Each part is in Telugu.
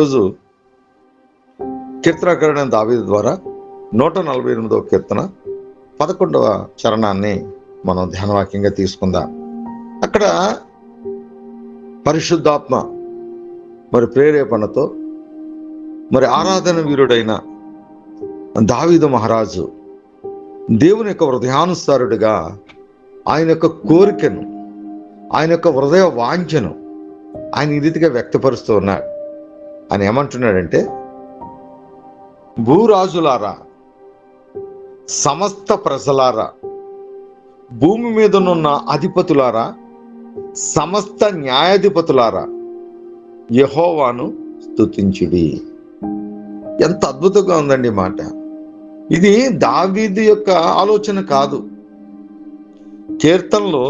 ఈరోజు కీర్తనాకారుడైన దావీదు ద్వారా 148వ కీర్తన 11వ చరణాన్ని మనం ధ్యానవాక్యంగా తీసుకుందాం. అక్కడ పరిశుద్ధాత్మ ప్రేరేపణతో ఆరాధన వీరుడైన దావీదు మహారాజు దేవుని యొక్క హృదయానుసారుడిగా ఆయన యొక్క కోరికను, ఆయన యొక్క హృదయ వాంఛను ఆయన ఈ రీతిగా వ్యక్తపరుస్తూ ఉన్నాడు. ఆయన ఏమంటున్నాడంటే, భూరాజులారా, సమస్త ప్రజలారా, భూమి మీదనున్న అధిపతులారా, సమస్త న్యాయాధిపతులారా, యెహోవాను స్తుతించుడి. ఎంత అద్భుతంగా ఉందండి ఈ మాట. ఇది దావీదు యొక్క ఆలోచన కాదు. కీర్తనలో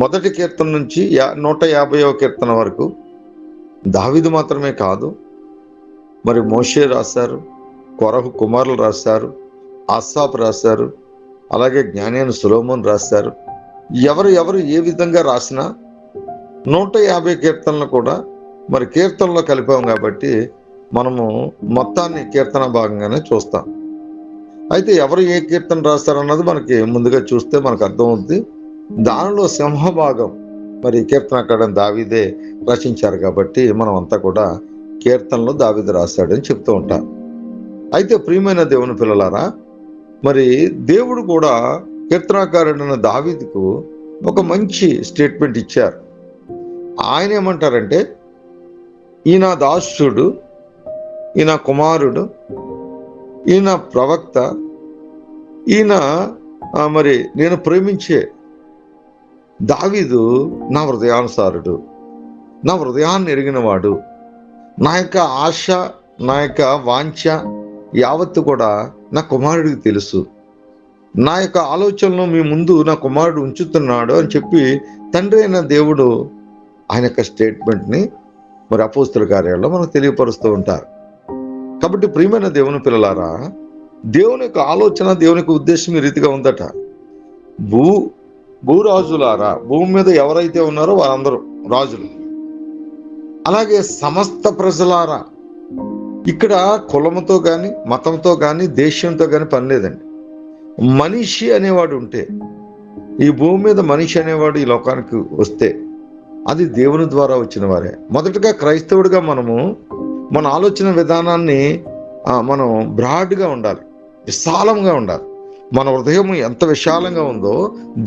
మొదటి కీర్తన నుంచి 150వ కీర్తన వరకు దావీదు మాత్రమే కాదు, మోషే రాశారు, కొరహు కుమారులు రాశారు, ఆసాఫ్ రాశారు, అలాగే జ్ఞానేని సొలొమోను రాశారు. ఎవరు ఏ విధంగా రాసినా 150 కీర్తనలు కూడా కీర్తనలో కలిపాం కాబట్టి మనము మొత్తాన్ని కీర్తన భాగంగానే చూస్తాం. అయితే ఎవరు ఏ కీర్తన రాస్తారన్నది మనకి ముందుగా చూస్తే మనకు అర్థమవుతుంది. దానిలో సింహభాగం కీర్తనకారుడైన దావీదే రచించారు కాబట్టి మనం అంతా కూడా కీర్తనలో దావీదు రాశాడని చెప్తూ ఉంటాం. అయితే ప్రియమైన దేవుని పిల్లలారా, దేవుడు కూడా కీర్తనకారుడైన దావీదుకు ఒక మంచి స్టేట్మెంట్ ఇచ్చారు. ఆయన ఏమంటారంటే, ఈయన దాసుడు, ఈయన కుమారుడు, ఈయన ప్రవక్త, ఈయన నేను ప్రేమించే దావీదు నా హృదయానుసారుడు, నా హృదయాన్ని ఎరిగినవాడు, నా యొక్క ఆశ, నా యొక్క వాంఛ యావత్తు కూడా నా కుమారుడికి తెలుసు, నా యొక్క ఆలోచనలు మీ ముందు నా కుమారుడు ఉంచుతున్నాడు అని చెప్పి తండ్రి అయిన దేవుడు ఆయన యొక్క స్టేట్మెంట్ని అపోస్తలుల కార్యాల్లో మనకు తెలియపరుస్తూ ఉంటారు. కాబట్టి ప్రియమైన దేవుని పిల్లలారా, దేవుని యొక్క ఆలోచన, దేవుని యొక్క ఉద్దేశం ఈ రీతిగా ఉందట. భూరాజులారా, భూమి మీద ఎవరైతే ఉన్నారో వారందరూ రాజులు, అలాగే సమస్త ప్రజలారా. ఇక్కడ కులముతో కానీ, మతంతో కానీ, దేశంతో కానీ పని లేదండి. మనిషి అనేవాడు ఉంటే, ఈ భూమి మీద మనిషి అనేవాడు ఈ లోకానికి వస్తే అది దేవుని ద్వారా వచ్చిన వారే. మొదటగా క్రైస్తవుడిగా మన ఆలోచన విధానాన్ని మనం బ్రాడ్గా ఉండాలి, విశాలంగా ఉండాలి. మన హృదయం ఎంత విశాలంగా ఉందో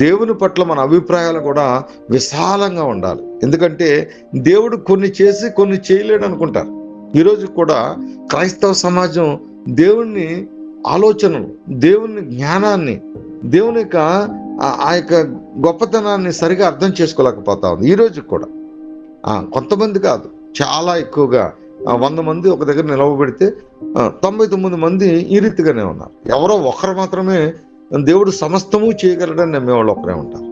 దేవుని పట్ల మన అభిప్రాయాలు కూడా విశాలంగా ఉండాలి. ఎందుకంటే దేవుడు కొన్ని చేసి కొన్ని చేయలేడు అనుకుంటారు. ఈరోజు కూడా క్రైస్తవ సమాజం దేవుని ఆలోచనలు, దేవుని జ్ఞానాన్ని, దేవుని యొక్క ఆ యొక్క గొప్పతనాన్ని సరిగా అర్థం చేసుకోలేకపోతా ఉంది. ఈరోజు కూడా కొంతమంది కాదు, చాలా ఎక్కువగా 100 మంది ఒక దగ్గర నిలవబెడితే 99 మంది ఈ రీతిగానే ఉన్నారు. ఎవరో ఒకరు మాత్రమే దేవుడు సమస్తము చేయగలడని నమ్మేవాళ్ళు ఒకరే ఉంటారు.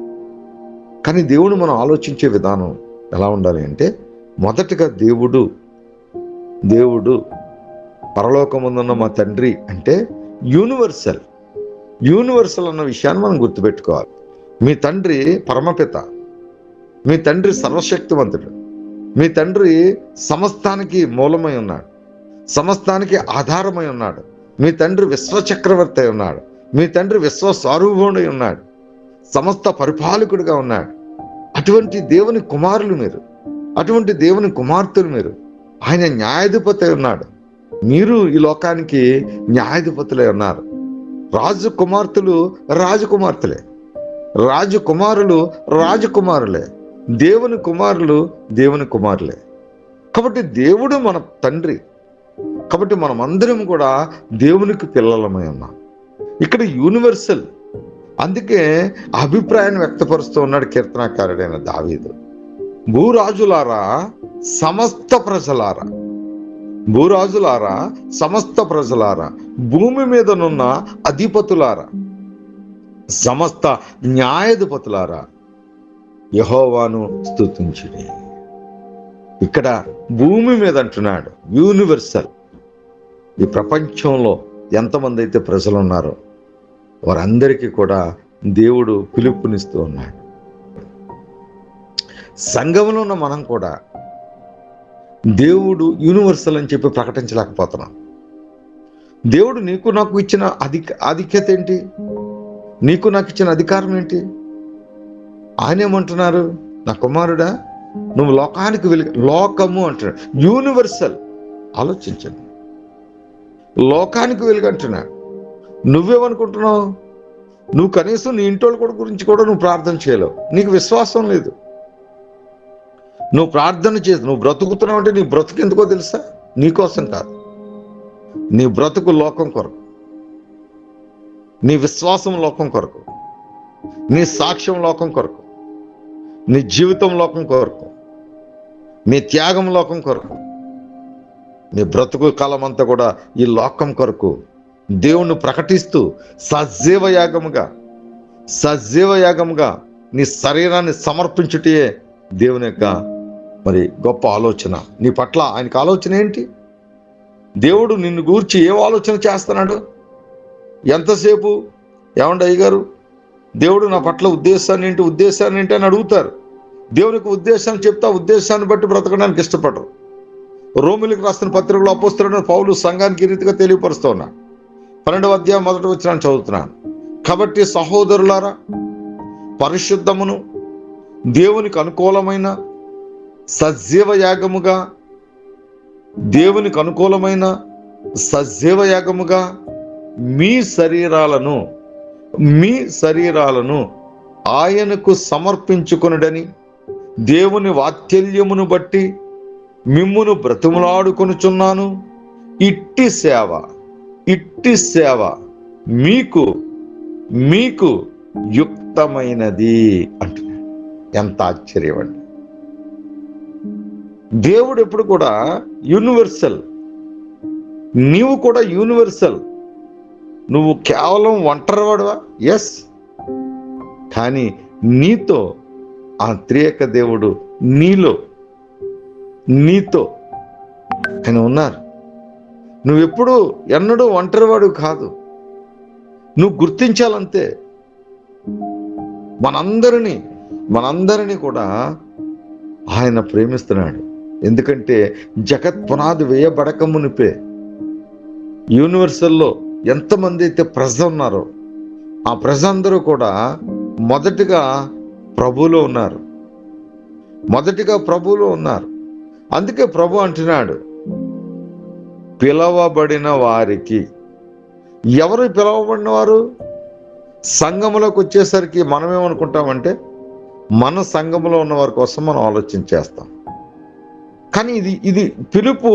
కానీ దేవుడు మనం ఆలోచించే విధానం ఎలా ఉండాలి అంటే, మొదటగా దేవుడు పరలోకముందున్న మా తండ్రి అంటే యూనివర్సల్ అన్న విషయాన్ని మనం గుర్తుపెట్టుకోవాలి. మీ తండ్రి పరమపిత, మీ తండ్రి సర్వశక్తివంతుడు, మీ తండ్రి సమస్తానికి మూలమై ఉన్నాడు, సమస్తానికి ఆధారమై ఉన్నాడు. మీ తండ్రి విశ్వచక్రవర్తి అయి ఉన్నాడు, మీ తండ్రి విశ్వ సార్వభౌముడై ఉన్నాడు, సమస్త పరిపాలకుడిగా ఉన్నాడు. అటువంటి దేవుని కుమారులు మీరు, అటువంటి దేవుని కుమార్తెలు మీరు. ఆయన న్యాయాధిపతి అయి ఉన్నాడు, మీరు ఈ లోకానికి న్యాయాధిపతులై ఉన్నారు. రాజకుమార్తెలు రాజకుమార్తెలే, రాజకుమారులు రాజకుమారులే, దేవుని కుమారులు దేవుని కుమారులే. కాబట్టి దేవుడు మన తండ్రి, కాబట్టి మనం అందరం కూడా దేవునికి పిల్లలమై ఉన్నాం. ఇక్కడ యూనివర్సల్, అందుకే అభిప్రాయాన్ని వ్యక్తపరుస్తూ ఉన్నాడు కీర్తనాకారుడైన దావీదు. భూరాజులారా, సమస్త ప్రజలారా, భూరాజులారా, సమస్త ప్రజలారా, భూమి మీదనున్న అధిపతులారా, సమస్త న్యాయాధిపతులారా, యెహోవాను స్తుతించుడి. ఇక్కడ భూమి మీద అంటున్నాడు, యూనివర్సల్. ఈ ప్రపంచంలో ఎంతమంది అయితే ప్రజలు ఉన్నారో వారందరికీ కూడా దేవుడు పిలుపునిస్తూ ఉన్నాడు. సంఘంలో ఉన్న మనం కూడా దేవుడు యూనివర్సల్ అని చెప్పి ప్రకటించలేకపోతున్నాం. దేవుడు నీకు నాకు ఇచ్చిన ఆధిక్యత ఏంటి? నీకు నాకు ఇచ్చిన అధికారం ఏంటి? ఆయన ఏమంటున్నారు? నా కుమారుడా, నువ్వు లోకానికి వెలుగు. లోకము అంటున్నాడు, యూనివర్సల్. ఆలోచించండి, లోకానికి వెలుగు అంటున్నాడు. నువ్వేమనుకుంటున్నావు? నువ్వు కనీసం నీ ఇంటోళ్ళ కూడా గురించి కూడా నువ్వు ప్రార్థన చేయలేవు. నీకు విశ్వాసం లేదు. నువ్వు ప్రార్థన చేసి నువ్వు బ్రతుకుతున్నావు అంటే నీ బ్రతుకు ఎందుకో తెలుసా? నీకోసం కాదు. నీ బ్రతుకు లోకం కొరకు, నీ విశ్వాసం లోకం కొరకు, నీ సాక్ష్యం లోకం కొరకు, నీ జీవితం లోకం కొరకు, నీ త్యాగం లోకం కొరకు, నీ బ్రతుకు కాలం అంతా కూడా ఈ లోకం కొరకు దేవుణ్ణి ప్రకటిస్తూ సజీవయాగముగా నీ శరీరాన్ని సమర్పించుటే దేవుని యొక్క మరి గొప్ప ఆలోచన. నీ పట్ల ఆయనకు ఆలోచన ఏంటి? దేవుడు నిన్ను గూర్చి ఏం ఆలోచన చేస్తున్నాడు? ఎంతసేపు ఏమండి అయ్యగారు, దేవుడు నా పట్ల ఉద్దేశాన్ని ఏంటి అని అడుగుతారు. దేవునికి ఉద్దేశాన్ని చెప్తా, ఉద్దేశాన్ని బట్టి బ్రతకడానికి ఇష్టపడరు. రోమిలకు రాసిన పత్రికలో అపోస్తలుడైన పౌలు సంఘానికి ఈ రీతిగా తెలియపరుస్తూ ఉన్నాడు. 12వ అధ్యాయం 1వ వచనాన్ని చదువుతున్నాను. కాబట్టి సహోదరులారా, పరిశుద్ధమును దేవునికి అనుకూలమైన సజీవ యాగముగా మీ శరీరాలను ఆయనకు సమర్పించుకొనుడని దేవుని వాత్సల్యమును బట్టి మిమ్మును బ్రతిమలాడుకొనుచున్నాను. ఇట్టి సేవ మీకు యుక్తమైనది అంటున్నాడు. ఎంత ఆశ్చర్యం అండి! దేవుడు ఎప్పుడు కూడా యూనివర్సల్, నీవు కూడా యూనివర్సల్. నువ్వు కేవలం ఒంటరివాడువా? ఎస్. కానీ నీతో ఆ త్రియేక దేవుడు నీతో ఆయన ఉన్నారు. నువ్వెప్పుడు ఎన్నడూ ఒంటరివాడు కాదు. నువ్వు గుర్తించాలంతే. మనందరినీ కూడా ఆయన ప్రేమిస్తున్నాడు. ఎందుకంటే జగత్ పునాది వేయబడక మునిపే యూనివర్సల్లో ఎంతమంది అయితే ప్రజ ఉన్నారో ఆ ప్రజ అందరూ కూడా మొదటిగా ప్రభువులో ఉన్నారు. అందుకే ప్రభు అంటున్నాడు, పిలవబడిన వారికి. ఎవరు పిలవబడిన వారు? సంఘములోకి వచ్చేసరికి మనం ఏమనుకుంటామంటే మన సంఘములో ఉన్న వారి కోసం మనం ఆలోచించేస్తాం. కానీ ఇది పిలుపు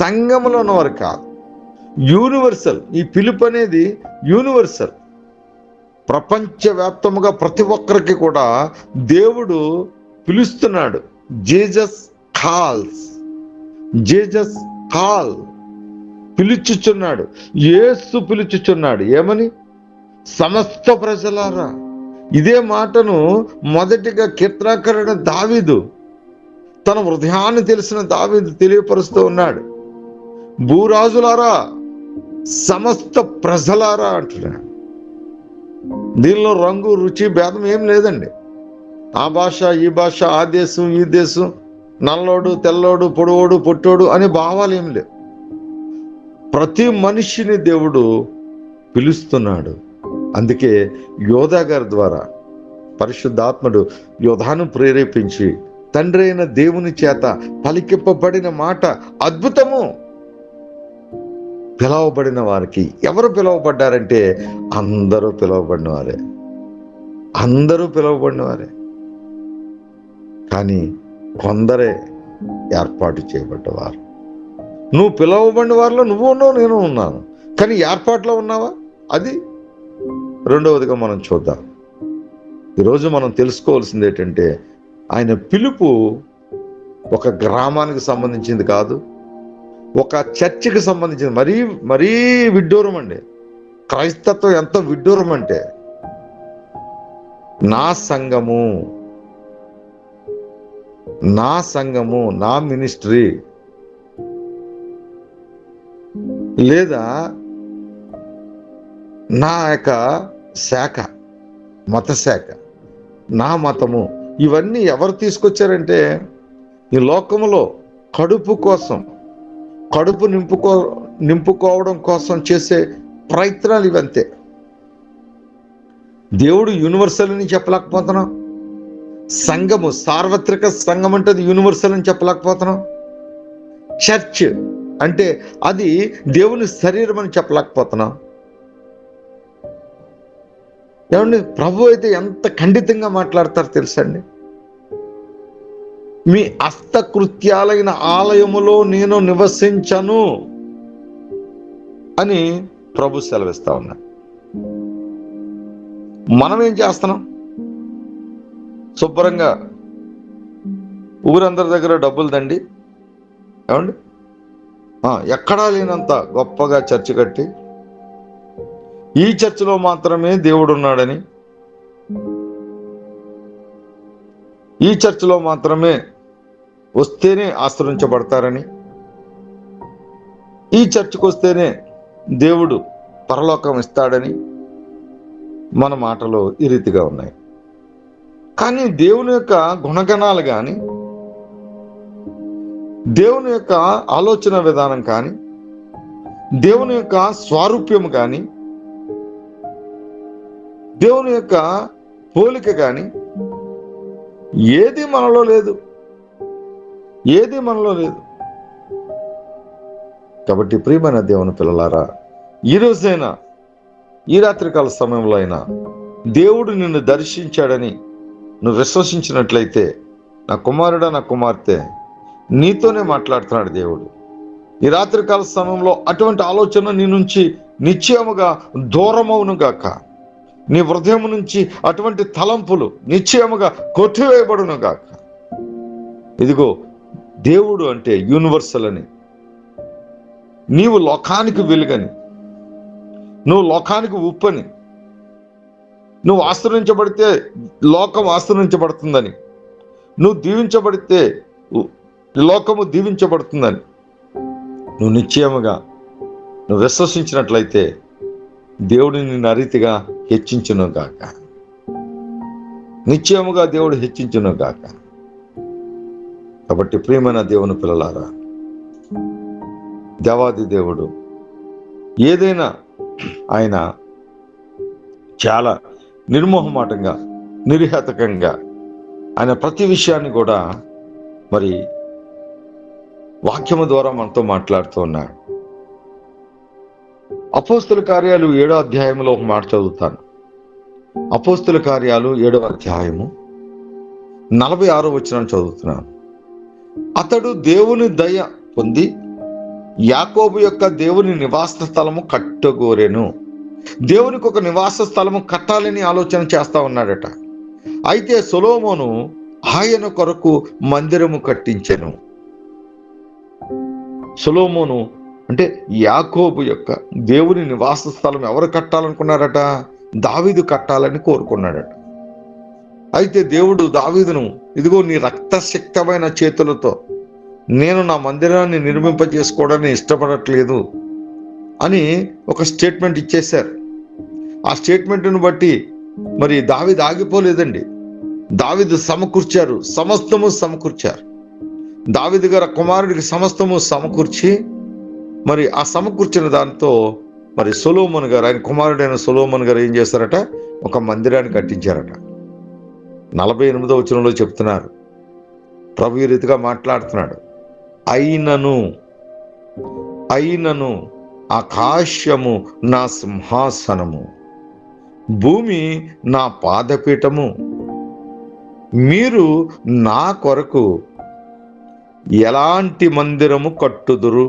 సంఘములో ఉన్నవారు కాదు, యూనివర్సల్. ఈ పిలుపు అనేది యూనివర్సల్. ప్రపంచవ్యాప్తముగా ప్రతి ఒక్కరికి కూడా దేవుడు పిలుస్తున్నాడు. జీసస్ కాల్ పిలుచుచున్నాడు. యేసు పిలుచుచున్నాడు. ఏమని? సమస్త ప్రజలారా. ఇదే మాటను మొదటిగా కీర్తనాకారుడైన దావీదు, తన హృదయాన్ని తెలిసిన దావీదు తెలియపరుస్తూ ఉన్నాడు. భూరాజులారా, సమస్త ప్రజలారా అంటున్నాడు. దీనిలో రంగు రుచి భేదం ఏం లేదండి. ఆ భాష ఈ భాష, ఆ దేశం ఈ దేశం, నల్లోడు తెల్లోడు, పొడవోడు పొట్టోడు అనే భావాలు ఏం లేవు. ప్రతి మనిషిని దేవుడు పిలుస్తున్నాడు. అందుకే యోధా గారి ద్వారా పరిశుద్ధాత్ముడు యోధాను ప్రేరేపించి తండ్రి అయిన దేవుని చేత పలికింపబడిన మాట అద్భుతము. పిలవబడిన వారికి. ఎవరు పిలువబడ్డారంటే అందరూ పిలువబడిన వారే. కానీ కొందరే ఏర్పాటు చేయబడ్డవారు. నువ్వు పిలువబడిన వారిలో నువ్వు ఉన్నావు, నేను ఉన్నాను. కానీ ఏర్పాట్లో ఉన్నావా? అది రెండవదిగా మనం చూద్దాం. ఈరోజు మనం తెలుసుకోవాల్సింది ఏంటంటే ఆయన పిలుపు ఒక గ్రామానికి సంబంధించింది కాదు, ఒక చర్చికి సంబంధించింది. మరీ విడ్డూరం అండి. క్రైస్తత్వం ఎంత విడ్డూరం అంటే, నా సంఘము, నా మినిస్ట్రీ, లేదా నా యొక్క శాఖ, మత శాఖ, నా మతము, ఇవన్నీ ఎవరు తీసుకొచ్చారంటే ఈ లోకములో కడుపు కోసం, కడుపు నింపుకోవడం కోసం చేసే ప్రయత్నాలు ఇవంతే. దేవుడు యూనివర్సల్ అని చెప్పలేకపోతున్నాం. సంఘము, సార్వత్రిక సంఘం అంటే అది యూనివర్సల్ అని చెప్పలేకపోతున్నాం. చర్చ్ అంటే అది దేవుని శరీరం అని చెప్పలేకపోతున్నాం. ఏమండి, ప్రభు అయితే ఎంత ఖండితంగా మాట్లాడతారు తెలుసండి. మీ హస్తకృత్యాలైన ఆలయములో నేను నివసించను అని ప్రభు సెలవిస్తా ఉన్నా. మనం ఏం చేస్తున్నాం? శుభ్రంగా ఊరందరి దగ్గర డబ్బులు దండి, ఏమండి, ఎక్కడా లేనంత గొప్పగా చర్చి కట్టి ఈ చర్చిలో మాత్రమే దేవుడు ఉన్నాడని, ఈ చర్చిలో మాత్రమే వస్తేనే ఆశ్రయించబడతారని, ఈ చర్చికి వస్తేనే దేవుడు పరలోకం ఇస్తాడని మన మాటలు ఈ రీతిగా ఉన్నాయి. కానీ దేవుని యొక్క గుణగణాలు కానీ, దేవుని యొక్క ఆలోచన విధానం కానీ, దేవుని యొక్క స్వారూప్యం కానీ, దేవుని యొక్క పోలిక కానీ ఏది మనలో లేదు, ఏది మనలో లేదు. కాబట్టి ప్రియమైన దేవుని పిల్లలారా, ఈ రోజైనా, ఈ రాత్రికాల సమయంలో అయినా దేవుడు నిన్ను దర్శించాడని నువ్వు విశ్వసించినట్లయితే, నా కుమారుడా, నా కుమార్తె, నీతోనే మాట్లాడుతున్నాడు దేవుడు. ఈ రాత్రికాల సమయంలో అటువంటి ఆలోచన నీ నుంచి నిశ్చయముగా దూరమవును గాక. నీ హృదయం నుంచి అటువంటి తలంపులు నిశ్చయముగా కొట్టివేయబడును గాక. ఇదిగో, దేవుడు అంటే యూనివర్సల్ అని, నీవు లోకానికి వెలుగని, నువ్వు లోకానికి ఉప్పని, నువ్వు ఆశ్రయించబడితే లోకం ఆశ్రయించబడుతుందని, నువ్వు దీవించబడితే లోకము దీవించబడుతుందని నువ్వు నిశ్చయముగా నువ్వు విశ్వసించినట్లయితే దేవుడు నిన్ను అరీతిగా హెచ్చించును గాక. నిశ్చయముగా దేవుడు హెచ్చించును గాక. కాబట్టి ప్రియమైన దేవుని పిల్లలారా, దేవాది దేవుడు ఏదైనా ఆయన చాలా నిర్మోహమాటంగా, నిర్హేతకంగా ఆయన ప్రతి విషయాన్ని కూడా మరి వాక్యము ద్వారా మనతో మాట్లాడుతూ ఉన్నాడు. అపోస్తుల కార్యాలు 7వ అధ్యాయంలో ఒక మాట చదువుతాను. అపోస్తుల కార్యాలు 7వ అధ్యాయము 46వ వచనం చదువుతున్నాను. అతడు దేవుని దయ పొంది యాకోబు యొక్క దేవుని నివాస స్థలము కట్టగోరెను. దేవునికి ఒక నివాస స్థలము కట్టాలని ఆలోచన చేస్తా ఉన్నాడట. అయితే సొలొమోను ఆయన కొరకు మందిరము కట్టించెను. సొలొమోను అంటే యాకోబు యొక్క దేవుని నివాస స్థలం ఎవరు కట్టాలనుకున్నారట? దావీదు కట్టాలని కోరుకున్నాడట. అయితే దేవుడు దావీదును, ఇదిగో నీ రక్తశక్తమైన చేతులతో నేను నా మందిరాన్ని నిర్మింపజేసుకోవడాన్ని ఇష్టపడట్లేదు అని ఒక స్టేట్మెంట్ ఇచ్చేశారు. ఆ స్టేట్మెంట్ను బట్టి మరి దావీదు ఆగిపోలేదండి. దావీదు సమకూర్చారు, సమస్తము సమకూర్చారు. దావీదు గారి కుమారుడికి సమస్తము సమకూర్చి మరి ఆ సమకూర్చిన దాంతో మరి సొలొమోను గారు, ఆయన కుమారుడైన సొలొమోను గారు ఏం చేశారట? ఒక మందిరాన్ని కట్టించారట. 48వ వచనంలో చెప్తున్నారు, ప్రభు ఈ రీతిగా మాట్లాడుతున్నాడు. అయినను ఆకాశము నా సింహాసనము, భూమి నా పాదపీఠము, మీరు నా కొరకు ఎలాంటి మందిరము కట్టుదురు?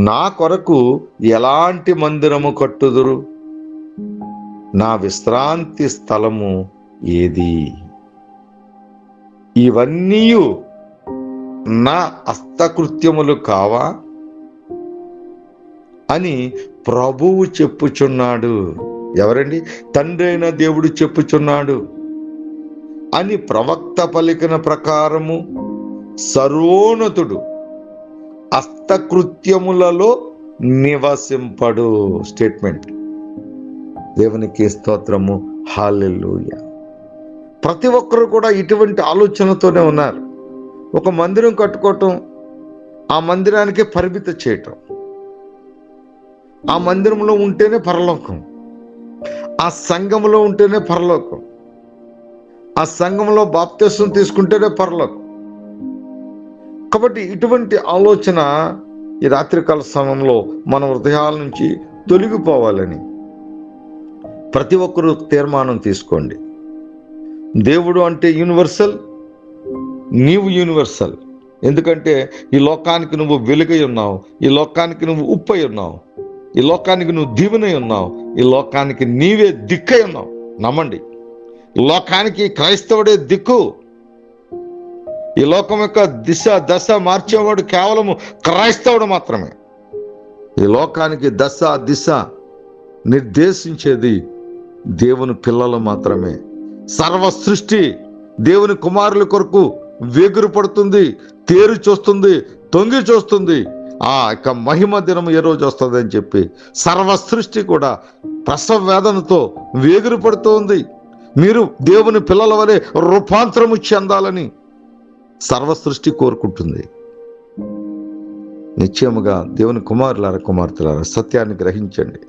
నా కొరకు ఎలాంటి మందిరము కట్టుదురు? నా విశ్రాంతి స్థలము ఏది? ఇవన్నీ నా హస్తకృత్యములు కావా అని ప్రభువు చెప్పుచున్నాడు. ఎవరండి? తండ్రి అయిన దేవుడు చెప్పుచున్నాడు అని ప్రవక్త పలికిన ప్రకారము సర్వోన్నతుడు హస్తకృత్యములలో నివసింపడు. స్టేట్మెంట్. దేవునికి స్తోత్రము, హల్లెలూయా. ప్రతి ఒక్కరు కూడా ఇటువంటి ఆలోచనతోనే ఉన్నారు. ఒక మందిరం కట్టుకోవటం, ఆ మందిరానికే పరిమితం చేయటం. ఆ మందిరంలో ఉంటేనే పరలోకం, ఆ సంఘంలో ఉంటేనే పరలోకం, ఆ సంఘంలో బాప్తిసం తీసుకుంటేనే పరలోకం. కాబట్టి ఇటువంటి ఆలోచన ఈ రాత్రికాల సమయంలో మన హృదయాల నుంచి తొలగిపోవాలని ప్రతి ఒక్కరూ తీర్మానం తీసుకోండి. దేవుడు అంటే యూనివర్సల్, నీవు యూనివర్సల్. ఎందుకంటే ఈ లోకానికి నువ్వు వెలుగై ఉన్నావు, ఈ లోకానికి నువ్వు ఉప్పై ఉన్నావు, ఈ లోకానికి నువ్వు దీవెనై ఉన్నావు, ఈ లోకానికి నీవే దిక్కై ఉన్నావు. నమ్మండి, ఈ లోకానికి క్రైస్తవుడే దిక్కు. ఈ లోకం యొక్క దిశ దశ మార్చేవాడు కేవలము క్రైస్తవుడు మాత్రమే. ఈ లోకానికి దశ దిశ నిర్దేశించేది దేవుని పిల్లలు మాత్రమే. సర్వ సృష్టి దేవుని కుమారుల కొరకు వేగురు పడుతుంది, తేరు చూస్తుంది, తొంగి చూస్తుంది. ఆ యొక్క మహిమ దినం ఏ రోజు వస్తుంది అని చెప్పి సర్వ సృష్టి కూడా ప్రసవ వేదనతో వేగురు పడుతుంది. మీరు దేవుని పిల్లల వలె రూపాంతరము చెందాలని సర్వ సృష్టి కోరుకుంటుంది. నిశ్చయముగా దేవుని కుమారులారా, కుమార్తెలారా, సత్యాన్ని గ్రహించండి.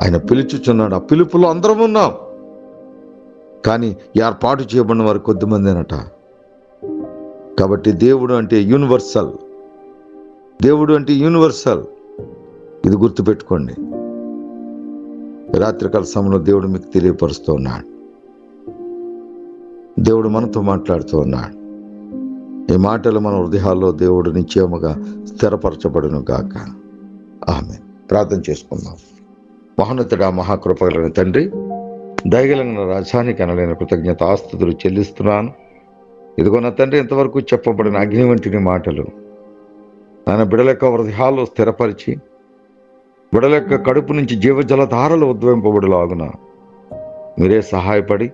ఆయన పిలుచుచున్నాడు. ఆ పిలుపులో అందరం ఉన్నాం. కానీ ఏర్పాటు చేయబడిన వారు కొద్దిమందేనట. కాబట్టి దేవుడు అంటే యూనివర్సల్, దేవుడు అంటే యూనివర్సల్. ఇది గుర్తుపెట్టుకోండి. రాత్రికాల సమయంలో దేవుడు మీకు తెలియపరుస్తూ ఉన్నాడు. దేవుడు మనతో మాట్లాడుతూ ఉన్నాడు. ఈ మాటలు మన హృదయాల్లో దేవుడు నిశ్చయముగా స్థిరపరచబడును గాక. ఆమేన్. ప్రార్థన చేసుకుందాం. మహోన్నతుడా, మహాకృపగల తండ్రి, దయగలిగిన రాజానికి అనలేని కృతజ్ఞత ఆస్తుతులు చెల్లిస్తున్నాను. ఇదిగో నా తండ్రి, ఇంతవరకు చెప్పబడిన అగ్ని వంటి మాటలు ఆయన బిడల యొక్క హృదయాల్లో స్థిరపరిచి, బిడల యొక్క కడుపు నుంచి జీవజలధారలు ఉద్భవింపబడులాగున మీరే సహాయపడి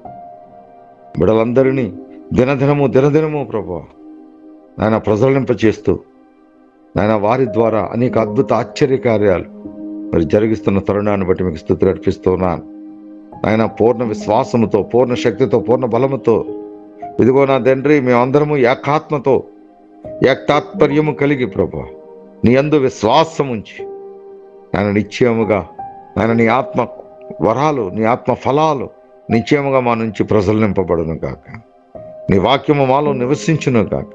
బిడలందరినీ దినదినము ప్రభువా నాయన ప్రజలింపచేస్తూ, నాయన వారి ద్వారా అనేక అద్భుత ఆశ్చర్య కార్యాలు మరి జరిగిస్తున్న తరుణాన్ని బట్టి మీకు స్తుతులు అర్పిస్తున్నాను. ఆయన పూర్ణ విశ్వాసముతో, పూర్ణ శక్తితో, పూర్ణ బలముతో, ఇదిగో నా తండ్రి, మేమందరము ఏకాత్మతో, ఏకతాత్పర్యము కలిగి ప్రభువా నీ యందు విశ్వాసం ఉంచి ఆయన నిశ్చయముగా ఆయన నీ ఆత్మ వరాలు, నీ ఆత్మ ఫలాలు నిశ్చయముగా మా నుంచి ప్రజలు నింపబడును గాక. నీ వాక్యము మాలో నివసించును గాక.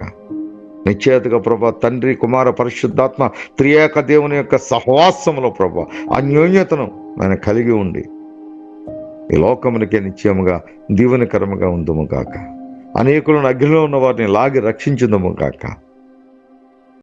నిశ్చయతగా ప్రభా తండ్రి, కుమార, పరిశుద్ధాత్మ త్రియేక దేవుని యొక్క సహవాసములో ప్రభా అన్యోన్యతను ఆయన కలిగి ఉండి ఈ లోకమునికే నిశ్చయముగా దీవెనకరముగా ఉందుము గాక. అనేకులను అగ్నిలో ఉన్న వారిని లాగి రక్షించుదుము గాక.